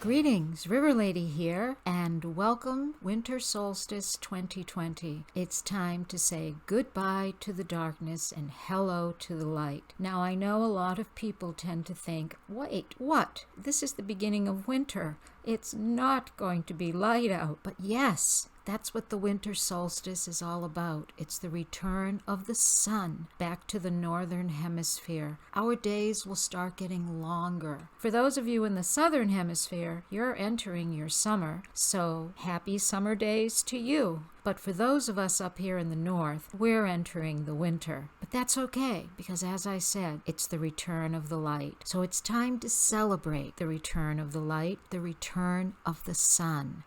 Greetings, River Lady here, and welcome Winter Solstice 2020. It's time to say goodbye to the darkness and hello to the light. Now, I know a lot of people tend to think, wait, what? This is the beginning of winter. It's not going to be light out. But yes, that's what the winter solstice is all about. It's the return of the sun back to the northern hemisphere. Our days will start getting longer. For those of you in the southern hemisphere, you're entering your summer, so happy summer days to you. But for those of us up here in the north, we're entering the winter. But that's okay, because as I said, it's the return of the light. So it's time to celebrate the return of the light, the return of the sun.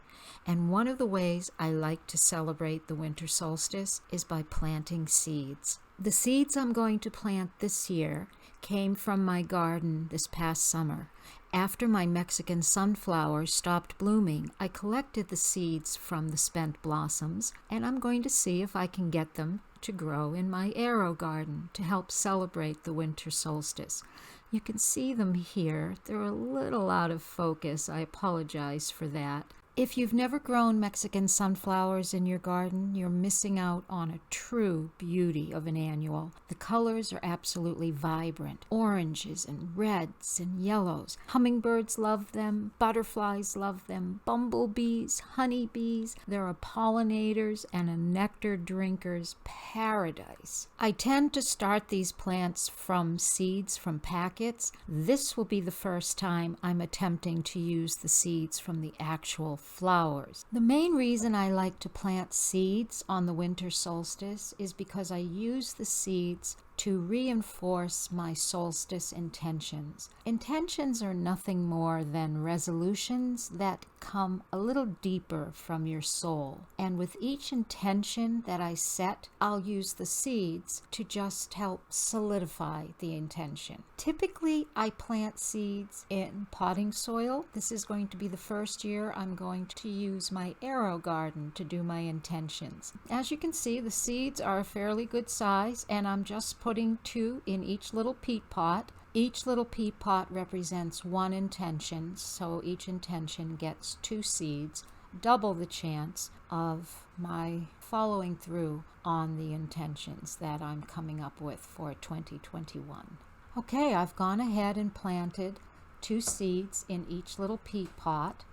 And one of the ways I like to celebrate the winter solstice is by planting seeds. The seeds I'm going to plant this year came from my garden this past summer. After my Mexican sunflowers stopped blooming, I collected the seeds from the spent blossoms, and I'm going to see if I can get them to grow in my AeroGarden to help celebrate the winter solstice. You can see them here. They're a little out of focus. I apologize for that. If you've never grown Mexican sunflowers in your garden, you're missing out on a true beauty of an annual. The colors are absolutely vibrant. Oranges and reds and yellows. Hummingbirds love them. Butterflies love them. Bumblebees, honeybees. They're a pollinators and a nectar drinker's paradise. I tend to start these plants from seeds from packets. This will be the first time I'm attempting to use the seeds from the actual flowers. The main reason I like to plant seeds on the winter solstice is because I use the seeds to reinforce my solstice intentions. Intentions are nothing more than resolutions that come a little deeper from your soul. And with each intention that I set, I'll use the seeds to just help solidify the intention. Typically, I plant seeds in potting soil. This is going to be the first year I'm going to use my AeroGarden to do my intentions. As you can see, the seeds are a fairly good size, and I'm just putting 2 in each little peat pot. Each little peat pot represents one intention, so each intention gets 2 seeds, double the chance of my following through on the intentions that I'm coming up with for 2021. Okay, I've gone ahead and planted 2 seeds in each little peat pot,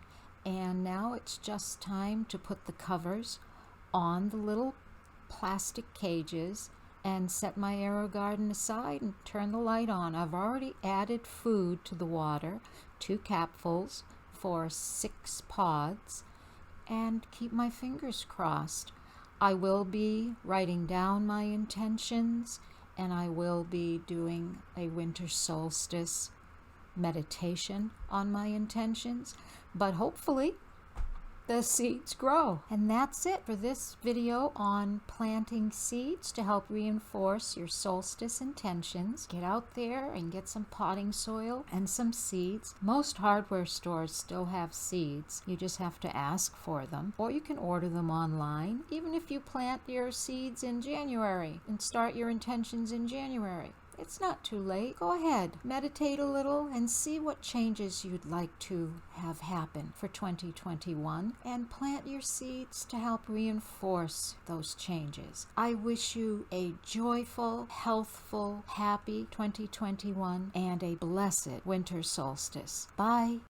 and now it's just time to put the covers on the little plastic cages and set my AeroGarden aside and turn the light on. I've already added food to the water, 2 capfuls for 6 pods, and keep my fingers crossed. I will be writing down my intentions, and I will be doing a winter solstice meditation on my intentions, but hopefully the seeds grow. And that's it for this video on planting seeds to help reinforce your solstice intentions. Get out there and get some potting soil and some seeds. Most hardware stores still have seeds. You just have to ask for them, or you can order them online, even if you plant your seeds in January and start your intentions in January. It's not too late. Go ahead, meditate a little and see what changes you'd like to have happen for 2021 and plant your seeds to help reinforce those changes. I wish you a joyful, healthful, happy 2021 and a blessed winter solstice. Bye.